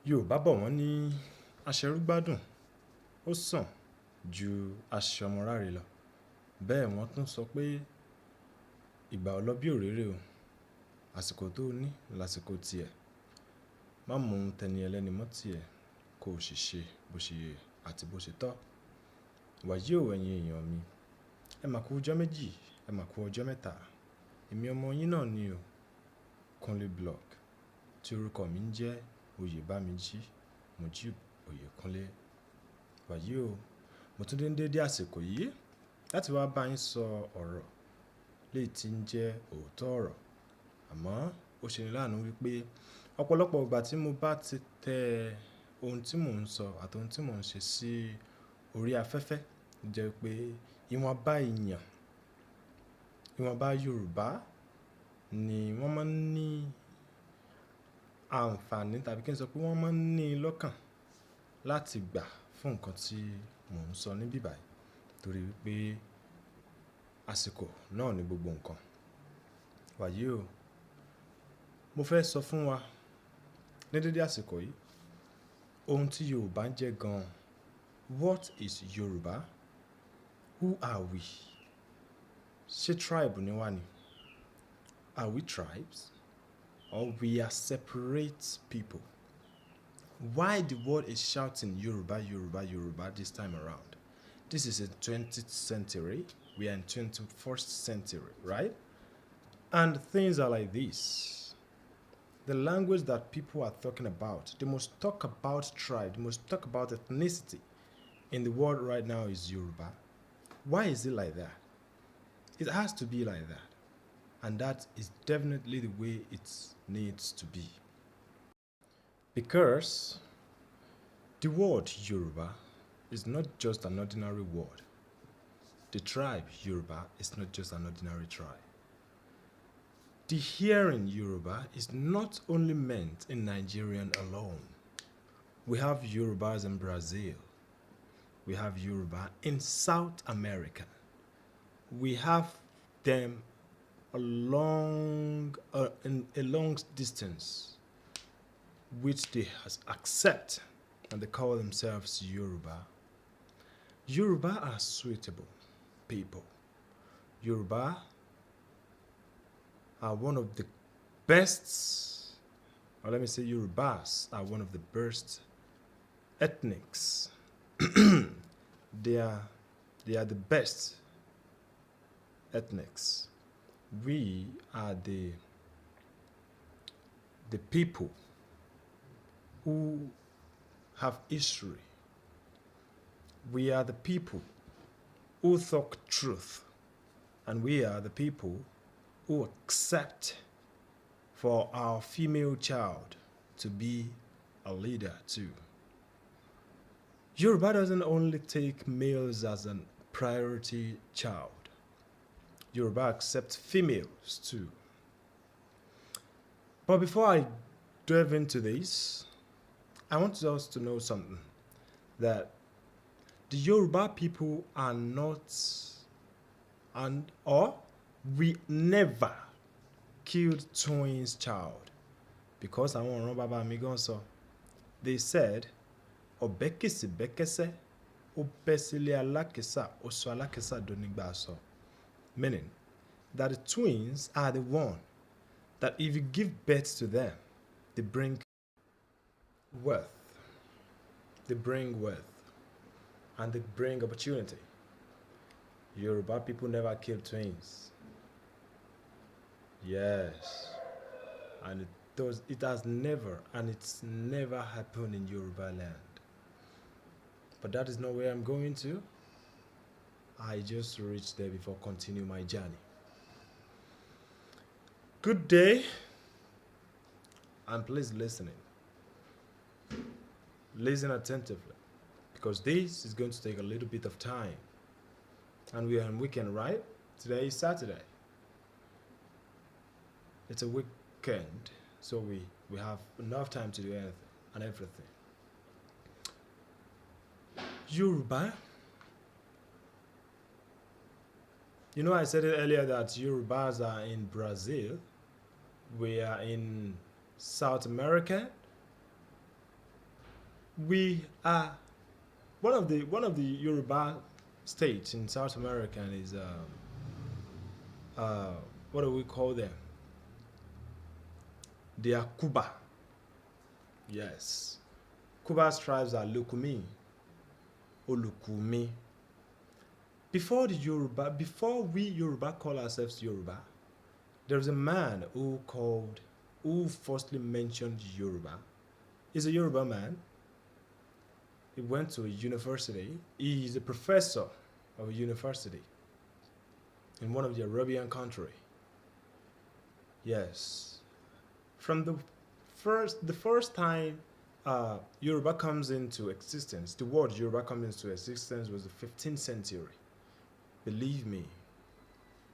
Yorùbá bọ̀ wọ́n ní aṣẹrúgbádùn ó sàn ju aṣọmọráre lọ. Bẹ́ẹ̀ wọ́n tún sọ pé ìgbà ò lọ bí òréré o, àsìkò tó ní lásìkò tiẹ̀. Má mú ohun tẹni ẹlẹ́ni mọ́ tiẹ̀ kó o sì ṣe bó ṣe yẹ àti bó ṣe tọ́. Wàyí ò ẹ̀yin èèyàn mi, ẹ mà kú ọjọ́ méjì, ẹ mà kú ọjọ́ mẹ́ta. Èmi ọmọ yín náà ni o, Kúnlé Blog, tí orúkọ mi ń jẹ́ Oyèbámijí Mujib Oyèkúnlé. Wàyí o, mo tún dé ń dédé àsìkò yìí láti wá bá yín sọ ọ̀rọ̀ léyìí tí ń jẹ́ òótọ́ ọ̀rọ̀. Àmọ́ ó ṣe ní láàánú wípé ọ̀pọ̀lọpọ̀ ìgbà tí mo bá ti tẹ ohun tí mò ń sọ àti ohun tí mò ń ṣe sí orí afẹ́fẹ́ jẹ́ pé ìwọ̀nba èèyàn, ìwọ̀nba Yorùbá ni wọ́n máa ń ní àǹfààní tàbí kí n sọ pé wọ́n máa ń ní lọ́kàn láti gbà fún nǹkan tí mò ń sọ níbí báyìí, torí wípé àsìkò náà ni gbogbo nǹkan. Wàyí o, mo fẹ́ sọ fún wa ní dédé àsìkò yìí ohun tí Yorùbá ń jẹ́ gan-an. What is Yorùbá? Who are we? Ṣé tribe ni wá ni? Are we tribes? Or we are separate people? Why the world is shouting Yoruba, Yoruba, Yoruba this time around? This is in 20th century. We are in 21st century, right? And things are like this. The language that people are talking about, they must talk about tribe, they must talk about ethnicity in the world right now is Yoruba. Why is it like that? It has to be like that. And that is definitely the way it needs to be. Because the word Yoruba is not just an ordinary word. The tribe Yoruba is not just an ordinary tribe. The hearing Yoruba is not only meant in Nigerian alone. We have Yorubas in Brazil. We have Yoruba in South America. We have them in a long distance, which they accept and they call themselves Yoruba. Yoruba are suitable people. Yoruba are one of the best, or let me say Yorubas are one of the best ethnics. They are the best ethnics. We are the people who have history. We are the people who talk truth. And we are the people who accept for our female child to be a leader too. Yoruba doesn't only take males as a priority child. Yoruba accepts females too. But before I delve into this, I want us to know something, that the Yoruba people are not, we never killed twins child, because I want to remember about me going so. They said, "Obekisi bekese, obesili alakesa, oso alakesa donigba so." Meaning that the twins are the one that if you give birth to them, they bring wealth. They bring wealth. And they bring opportunity. Yoruba people never kill twins. Yes. And it has never, and it's never happened in Yoruba land. But that is not where I'm going to. I just reached there before continue my journey. Good day, and please listen. Listen attentively, because this is going to take a little bit of time. And we are on weekend, right? Today is Saturday. It's a weekend, so we have enough time to do anything and everything. Yoruba. You know, I said it earlier that Yorubas are in Brazil. We are in South America. we are one of the Yoruba states in South America is uh, what do we call them? They are Cuba. Yes, Cuba's tribes are Lukumi or Lukumi. Before we Yoruba call ourselves Yoruba, there was a man who firstly mentioned Yoruba. He's a Yoruba man. He went to a university. He is a professor of a university in one of the Arabian country. Yes, from the first time Yoruba comes into existence, the word Yoruba comes into existence was the 15th century. Believe me,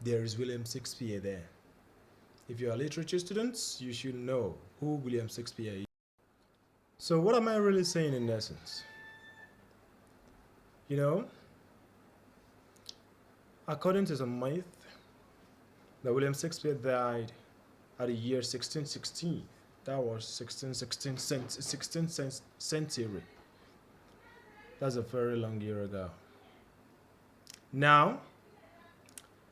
there is William Shakespeare there. If you are literature students, you should know who William Shakespeare is. So what am I really saying in essence? You know, according to some myth, that William Shakespeare died at the year 1616. That was 16th century. That's a very long year ago. Now,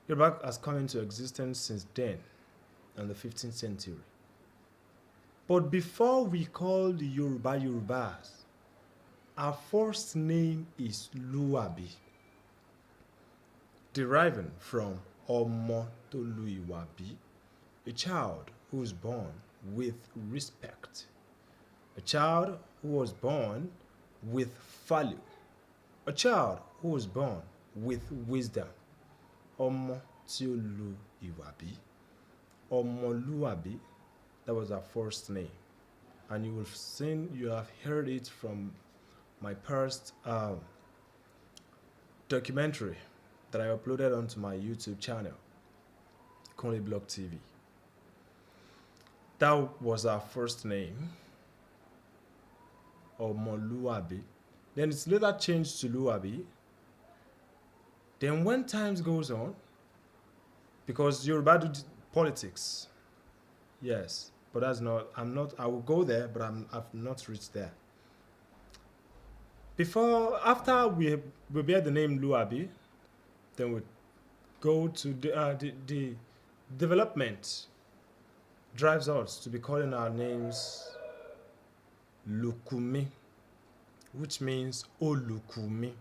Yoruba has come into existence since then, in the 15th century. But before we call the Yoruba Yorubas, our first name is Luabi, deriving from Omoluwabi, a child who was born with respect, a child who was born with value, a child who was born with wisdom. Omo tí ó lu ìwà bí. Omoluwabi, that was our first name. And you have heard it from my first documentary that I uploaded onto my YouTube channel, Conley Blog TV. That was our first name, Omoluwabi. Then it's later changed to Luabi. Then when times goes on, because Yoruba do politics, yes, but that's not, I will go there, but I've not reached there. After we bear the name Luabi, then we go to the development drives us to be calling our names Lukumi, which means Olukumi.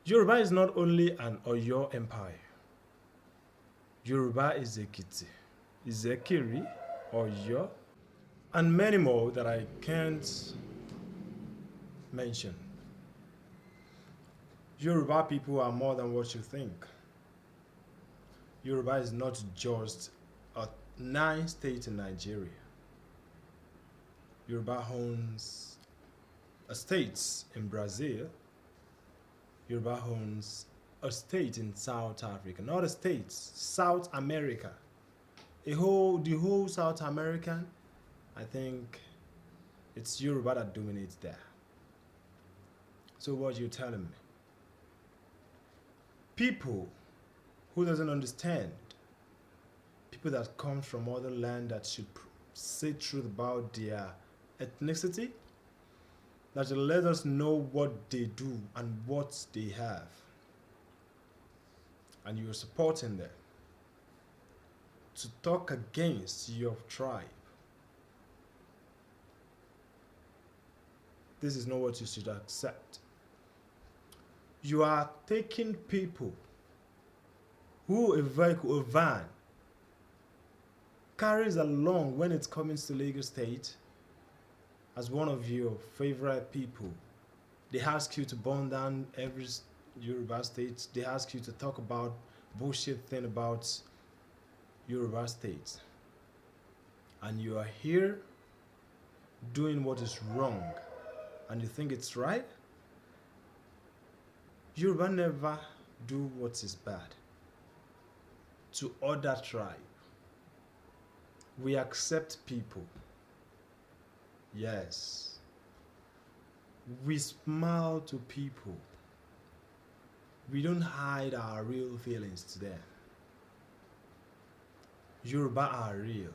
Yoruba is not only an Oyo empire. Yoruba is Ekiti, Izekiri, Oyo, and many more that I can't mention. Yoruba people are more than what you think. Yoruba is not just a 9 state in Nigeria. Yoruba owns a state in Brazil. Yoruba owns a state in South Africa, not a state, South America. The whole South American, I think it's Yoruba that dominates there. So what are you telling me? People who doesn't understand, people that come from other land that should say truth about their ethnicity, that should let us know what they do and what they have. And you are supporting them to talk against your tribe. This is not what you should accept. You are taking people who a van carries along when it comes to Lagos State as one of your favorite people. They ask you to burn down every Yoruba state. They ask you to talk about bullshit thing about Yoruba state. And you are here doing what is wrong and you think it's right. Yoruba never do what is bad to other tribe. We accept people. Yes. We smile to people. We don't hide our real feelings to them. Yoruba are real.